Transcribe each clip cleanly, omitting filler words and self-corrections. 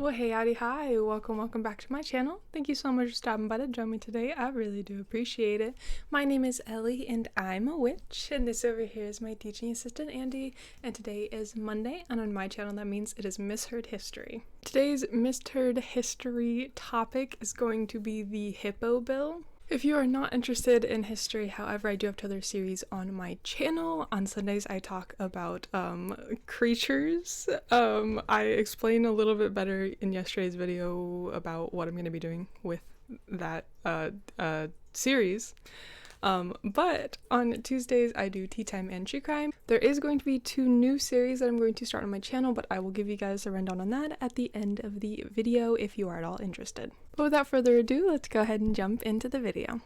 Well, hey, howdy, hi, welcome back to my channel. Thank you so much for stopping by to join me today. I really do appreciate it. My name is Ellie and I'm a witch, and this over here is my teaching assistant Andy, and today is Monday, and on my channel that means it is Misheard History. Today's Misheard History topic is going to be the Hippo Bill. If you are not interested in history, however, I do have other series on my channel. On Sundays, I talk about creatures. I explain a little bit better in yesterday's video about what I'm going to be doing with that series. But on Tuesdays, I do tea time and true crime. There is going to be 2 new series that I'm going to start on my channel, but I will give you guys a rundown on that at the end of the video if you are at all interested. But without further ado, let's go ahead and jump into the video.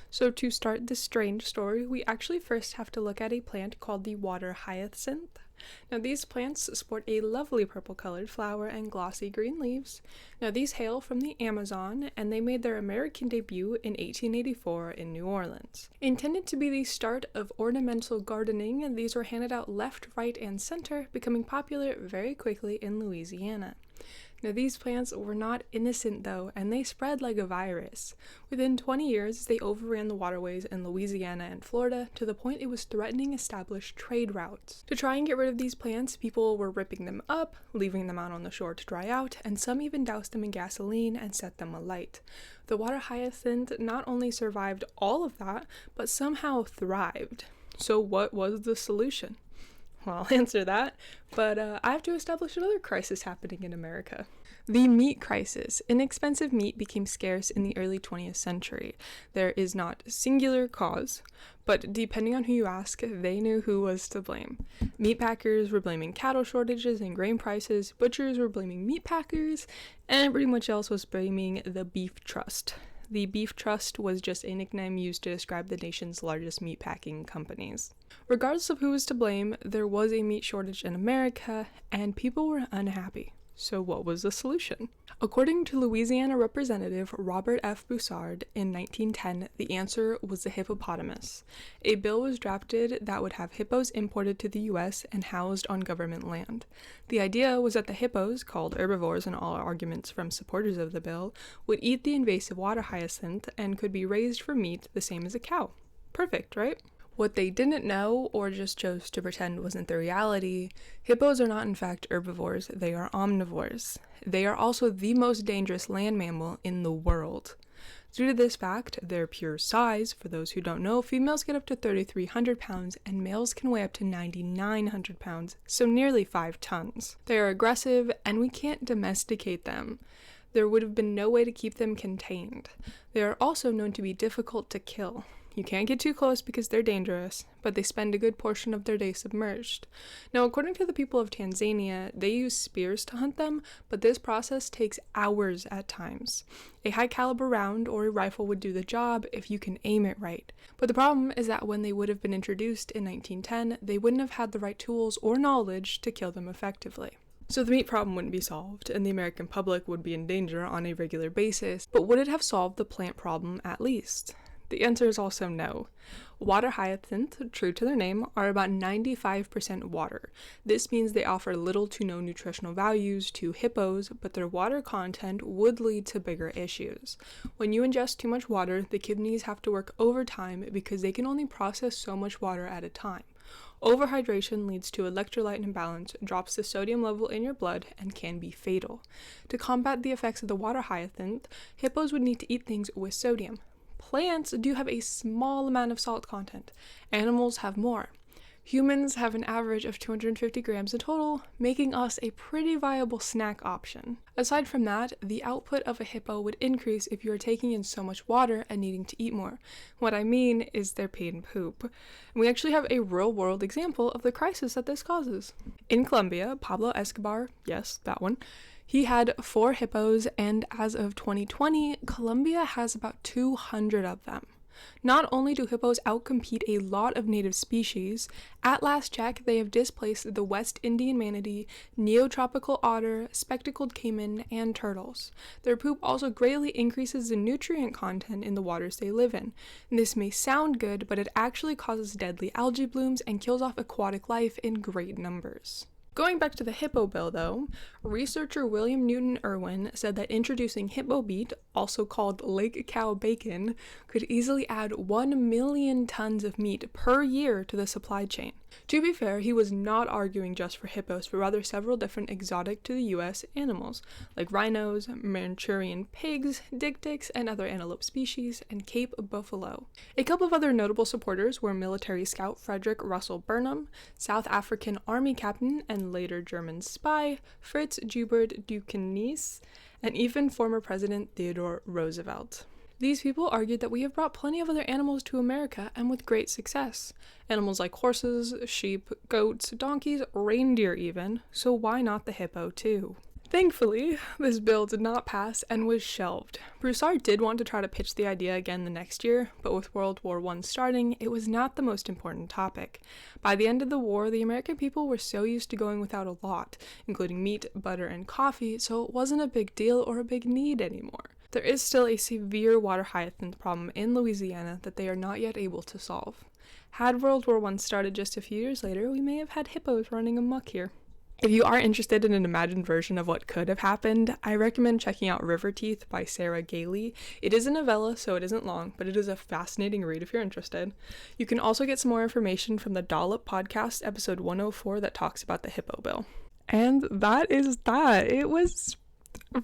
So to start this strange story, we actually first have to look at a plant called the water hyacinth. Now these plants sport a lovely purple colored flower and glossy green leaves. Now these hail from the Amazon, and they made their American debut in 1884 in New Orleans. Intended to be the start of ornamental gardening, these were handed out left, right, and center, becoming popular very quickly in Louisiana. Now these plants were not innocent though, and they spread like a virus. Within 20 years, they overran the waterways in Louisiana and Florida to the point it was threatening established trade routes. To try and get rid of these plants, people were ripping them up, leaving them out on the shore to dry out, and some even doused them in gasoline and set them alight. The water hyacinth not only survived all of that, but somehow thrived. So what was the solution? Well, I'll answer that, but I have to establish another crisis happening in America. The meat crisis. Inexpensive meat became scarce in the early 20th century. There is not singular cause, but depending on who you ask, they knew who was to blame. Meat packers were blaming cattle shortages and grain prices, butchers were blaming meat packers, and everybody much else was blaming the beef trust. The beef trust was just a nickname used to describe the nation's largest meatpacking companies. Regardless of who was to blame, there was a meat shortage in America, and people were unhappy. So what was the solution? According to Louisiana Representative Robert F. Broussard in 1910, the answer was the hippopotamus. A bill was drafted that would have hippos imported to the U.S. and housed on government land. The idea was that the hippos, called herbivores in all arguments from supporters of the bill, would eat the invasive water hyacinth and could be raised for meat the same as a cow. Perfect, right? What they didn't know, or just chose to pretend wasn't the reality, hippos are not in fact herbivores, they are omnivores. They are also the most dangerous land mammal in the world. Due to this fact, their pure size, for those who don't know, females get up to 3,300 pounds and males can weigh up to 9,900 pounds, so nearly 5 tons. They are aggressive and we can't domesticate them. There would have been no way to keep them contained. They are also known to be difficult to kill. You can't get too close because they're dangerous, but they spend a good portion of their day submerged. Now, according to the people of Tanzania, they use spears to hunt them, but this process takes hours at times. A high caliber round or a rifle would do the job if you can aim it right. But the problem is that when they would have been introduced in 1910, they wouldn't have had the right tools or knowledge to kill them effectively. So the meat problem wouldn't be solved, and the American public would be in danger on a regular basis, but would it have solved the plant problem at least? The answer is also no. Water hyacinth, true to their name, are about 95% water. This means they offer little to no nutritional values to hippos, but their water content would lead to bigger issues. When you ingest too much water, the kidneys have to work overtime because they can only process so much water at a time. Overhydration leads to electrolyte imbalance, drops the sodium level in your blood, and can be fatal. To combat the effects of the water hyacinth, hippos would need to eat things with sodium. Plants do have a small amount of salt content. Animals have more. Humans have an average of 250 grams in total, making us a pretty viable snack option. Aside from that, the output of a hippo would increase if you are taking in so much water and needing to eat more. What I mean is their pee and poop. And we actually have a real-world example of the crisis that this causes. In Colombia, Pablo Escobar, yes, that one, he had 4 hippos, and as of 2020, Colombia has about 200 of them. Not only do hippos outcompete a lot of native species, at last check they have displaced the West Indian manatee, neotropical otter, spectacled caiman, and turtles. Their poop also greatly increases the nutrient content in the waters they live in. And this may sound good, but it actually causes deadly algae blooms and kills off aquatic life in great numbers. Going back to the hippo bill, though, researcher William Newton Irwin said that introducing hippo meat, also called lake cow bacon, could easily add 1 million tons of meat per year to the supply chain. To be fair, he was not arguing just for hippos, but rather several different exotic to the US animals, like rhinos, Manchurian pigs, dik-tiks, and other antelope species, and Cape buffalo. A couple of other notable supporters were military scout Frederick Russell Burnham, South African Army captain and later German spy Fritz Joubert Duquesne, and even former President Theodore Roosevelt. These people argued that we have brought plenty of other animals to America, and with great success. Animals like horses, sheep, goats, donkeys, reindeer even, so why not the hippo too? Thankfully, this bill did not pass and was shelved. Broussard did want to try to pitch the idea again the next year, but with World War I starting, it was not the most important topic. By the end of the war, the American people were so used to going without a lot, including meat, butter, and coffee, so it wasn't a big deal or a big need anymore. There is still a severe water hyacinth problem in Louisiana that they are not yet able to solve. Had World War I started just a few years later, we may have had hippos running amok here. If you are interested in an imagined version of what could have happened, I recommend checking out River Teeth by Sarah Gailey. It is a novella, so it isn't long, but it is a fascinating read if you're interested. You can also get some more information from the Dollop podcast, episode 104, that talks about the hippo bill. And that is that. It was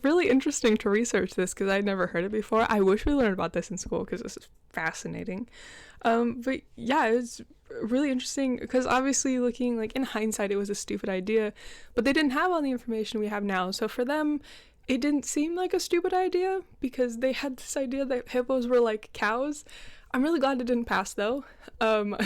really interesting to research this because I'd never heard it before. I wish we learned about this in school because this is fascinating. But yeah, it was really interesting because obviously looking like in hindsight it was a stupid idea, but they didn't have all the information we have now, so for them it didn't seem like a stupid idea because they had this idea that hippos were like cows. I'm really glad it didn't pass though. The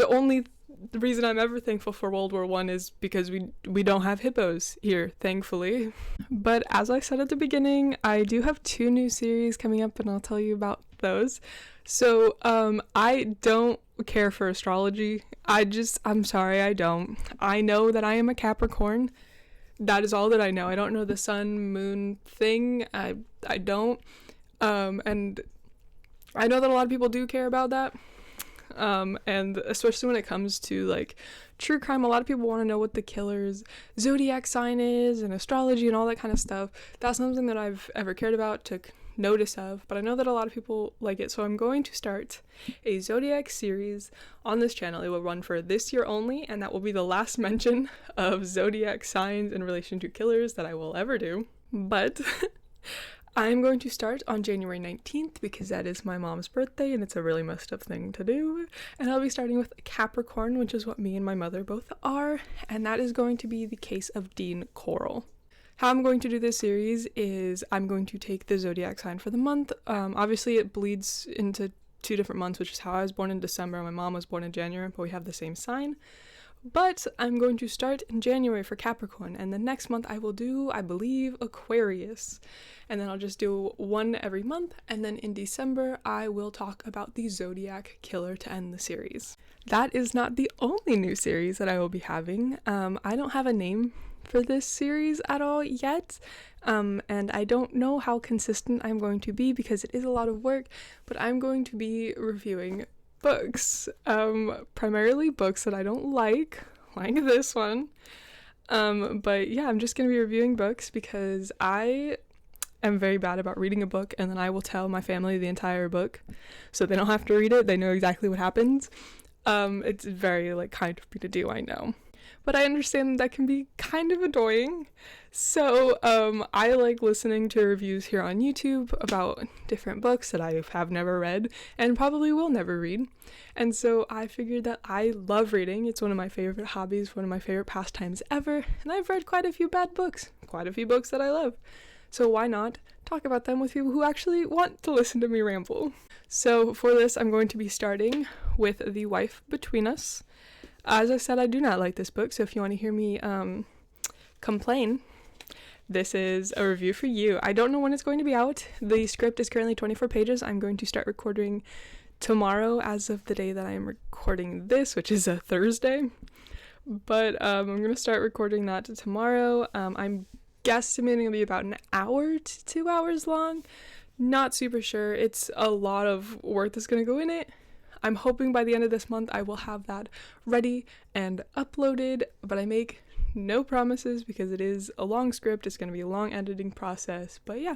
only reason I'm ever thankful for World War I is because we don't have hippos here, thankfully. But as I said at the beginning, I do have 2 new series coming up and I'll tell you about those. So I don't care for astrology. I'm sorry, I don't. I know that I am a Capricorn. That is all that I know. I don't know the sun moon thing. I don't. And I know that a lot of people do care about that. And especially when it comes to like true crime, a lot of people want to know what the killer's zodiac sign is and astrology and all that kind of stuff. That's something that I've ever cared about, took notice of, but I know that a lot of people like it, so I'm going to start a zodiac series on this channel. It will run for this year only, and that will be the last mention of zodiac signs in relation to killers that I will ever do. But I'm going to start on January 19th because that is my mom's birthday and it's a really messed up thing to do. And I'll be starting with Capricorn, which is what me and my mother both are, and that is going to be the case of Dean Coral. How I'm going to do this series is I'm going to take the zodiac sign for the month. Obviously it bleeds into 2 different months, which is how I was born in December. My mom was born in January, but we have the same sign. But I'm going to start in January for Capricorn, and the next month I will do, I believe, Aquarius. And then I'll just do one every month, and then in December I will talk about the Zodiac Killer to end the series. That is not the only new series that I will be having. I don't have a name for this series at all yet, and I don't know how consistent I'm going to be because it is a lot of work, but I'm going to be reviewing books, primarily books that I don't like this one, but yeah, I'm just gonna be reviewing books because I am very bad about reading a book and then I will tell my family the entire book so they don't have to read it, they know exactly what happens. It's very kind of me to do, I know, but I understand that can be kind of annoying. So I like listening to reviews here on YouTube about different books that I have never read and probably will never read. And so I figured that I love reading. It's one of my favorite hobbies, one of my favorite pastimes ever. And I've read quite a few bad books, quite a few books that I love. So why not talk about them with people who actually want to listen to me ramble? So for this, I'm going to be starting with The Wife Between Us. As I said, I do not like this book, so if you want to hear me complain, this is a review for you. I don't know when it's going to be out. The script is currently 24 pages. I'm going to start recording tomorrow as of the day that I am recording this, which is a Thursday. But I'm going to start recording that tomorrow. I'm guesstimating it'll be about an hour to 2 hours long. Not super sure. It's a lot of work that's going to go in it. I'm hoping by the end of this month I will have that ready and uploaded, but I make no promises because it is a long script. It's going to be a long editing process, but yeah.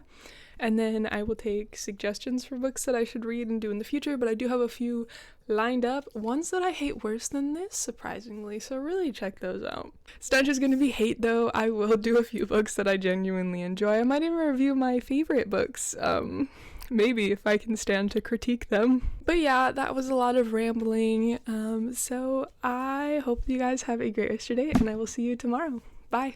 And then I will take suggestions for books that I should read and do in the future, but I do have a few lined up, ones that I hate worse than this, surprisingly, so really check those out. It's not just going to be hate though. I will do a few books that I genuinely enjoy. I might even review my favorite books, maybe if I can stand to critique them. But yeah, that was a lot of rambling, so I hope you guys have a great rest of your day, and I will see you tomorrow. Bye!